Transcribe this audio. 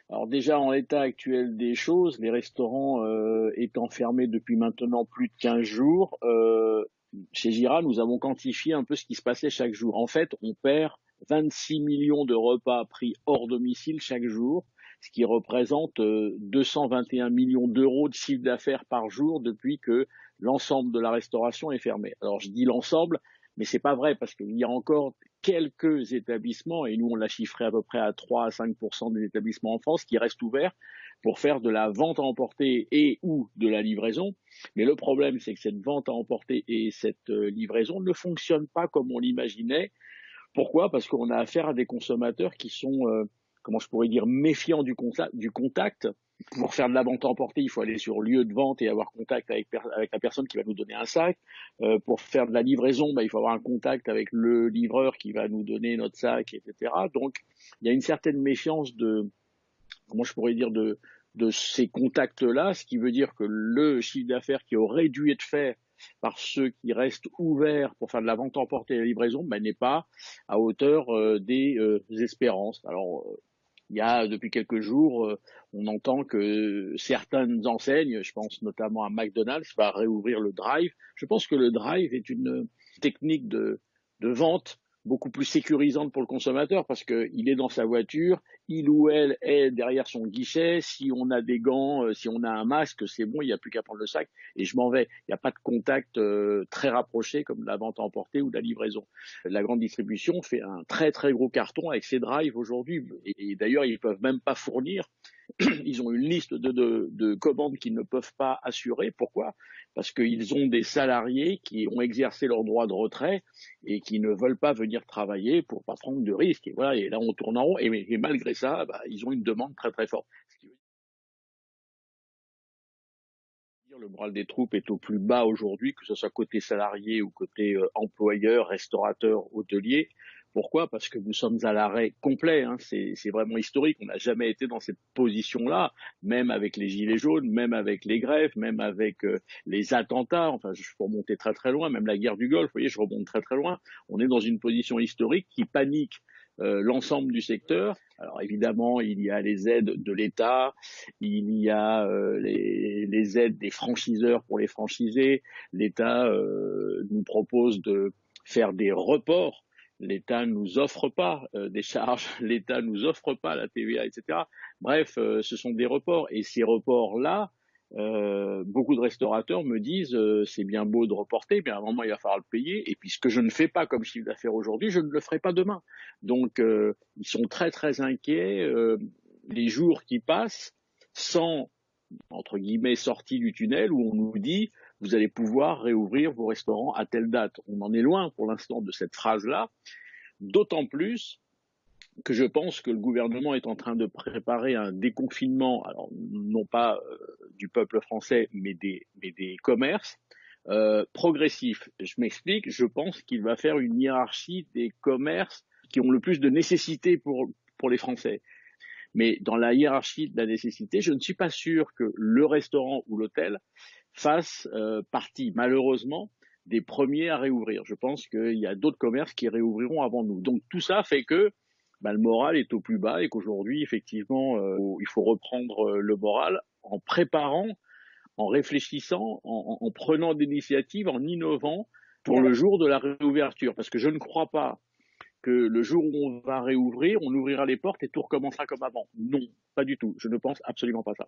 Alors déjà, en l'état actuel des choses, les restaurants étant fermés depuis maintenant plus de 15 jours, chez Gira, nous avons quantifié un peu ce qui se passait chaque jour. En fait, on perd 26 millions de repas pris hors domicile chaque jour, ce qui représente 221 millions d'euros de chiffre d'affaires par jour depuis que l'ensemble de la restauration est fermé. Alors je dis l'ensemble, mais c'est pas vrai parce qu'il y a encore quelques établissements, et nous on l'a chiffré à peu près à 3 à 5% des établissements en France, qui restent ouverts pour faire de la vente à emporter et ou de la livraison. Mais le problème, c'est que cette vente à emporter et cette livraison ne fonctionnent pas comme on l'imaginait. Pourquoi? Parce qu'on a affaire à des consommateurs qui sont, comment je pourrais dire, méfiants du contact. Pour faire de la vente à emporter, il faut aller sur lieu de vente et avoir contact avec la personne qui va nous donner un sac. Pour faire de la livraison, il faut avoir un contact avec le livreur qui va nous donner notre sac, etc. Donc, il y a une certaine méfiance comment je pourrais dire, de ces contacts-là, ce qui veut dire que le chiffre d'affaires qui aurait dû être fait par ceux qui restent ouverts pour faire de la vente emportée et la livraison, n'est pas à hauteur des espérances. Alors, il y a depuis quelques jours, on entend que certaines enseignes, je pense notamment à McDonald's, va réouvrir le drive. Je pense que le drive est une technique de vente beaucoup plus sécurisante pour le consommateur parce qu'il est dans sa voiture, il ou elle est derrière son guichet, si on a des gants, si on a un masque, c'est bon, il n'y a plus qu'à prendre le sac et je m'en vais. Il n'y a pas de contact très rapproché comme la vente à emporter ou la livraison. La grande distribution fait un très très gros carton avec ses drives aujourd'hui et d'ailleurs ils peuvent même pas fournir. Ils ont une liste de commandes qu'ils ne peuvent pas assurer. Pourquoi? Parce qu'ils ont des salariés qui ont exercé leur droit de retrait et qui ne veulent pas venir travailler pour pas prendre de risques. Et voilà, et là on tourne en rond. Et malgré ça, ils ont une demande très très forte. Ce qui veut dire le moral des troupes est au plus bas aujourd'hui, que ce soit côté salarié ou côté employeur, restaurateur, hôtelier. Pourquoi? Parce que nous sommes à l'arrêt complet. Hein. C'est vraiment historique. On n'a jamais été dans cette position-là, même avec les gilets jaunes, même avec les grèves, même avec les attentats. Enfin, je peux remonter très très loin, même la guerre du Golfe. Vous voyez, je remonte très très loin. On est dans une position historique qui panique l'ensemble du secteur. Alors évidemment, il y a les aides de l'État, il y a les aides des franchiseurs pour les franchisés. L'État nous propose de faire des reports. L'État nous offre pas des charges, l'État nous offre pas la TVA, etc. Bref, ce sont des reports et ces reports-là, beaucoup de restaurateurs me disent c'est bien beau de reporter, mais à un moment il va falloir le payer. Et puis ce que je ne fais pas comme chiffre d'affaires aujourd'hui, je ne le ferai pas demain. Donc ils sont très très inquiets. Les jours qui passent sans entre guillemets sortie du tunnel où on nous dit vous allez pouvoir réouvrir vos restaurants à telle date. On en est loin pour l'instant de cette phrase-là, d'autant plus que je pense que le gouvernement est en train de préparer un déconfinement, alors non pas du peuple français, mais des commerces progressif. Je m'explique, je pense qu'il va faire une hiérarchie des commerces qui ont le plus de nécessité pour les Français. Mais dans la hiérarchie de la nécessité, je ne suis pas sûr que le restaurant ou l'hôtel fasse partie, malheureusement, des premiers à réouvrir. Je pense qu'il y a d'autres commerces qui réouvriront avant nous. Donc tout ça fait que le moral est au plus bas et qu'aujourd'hui, effectivement, il faut reprendre le moral en préparant, en réfléchissant, en prenant des initiatives, en innovant pour le jour de la réouverture. Parce que je ne crois pas que le jour où on va réouvrir, on ouvrira les portes et tout recommencera comme avant. Non, pas du tout. Je ne pense absolument pas ça.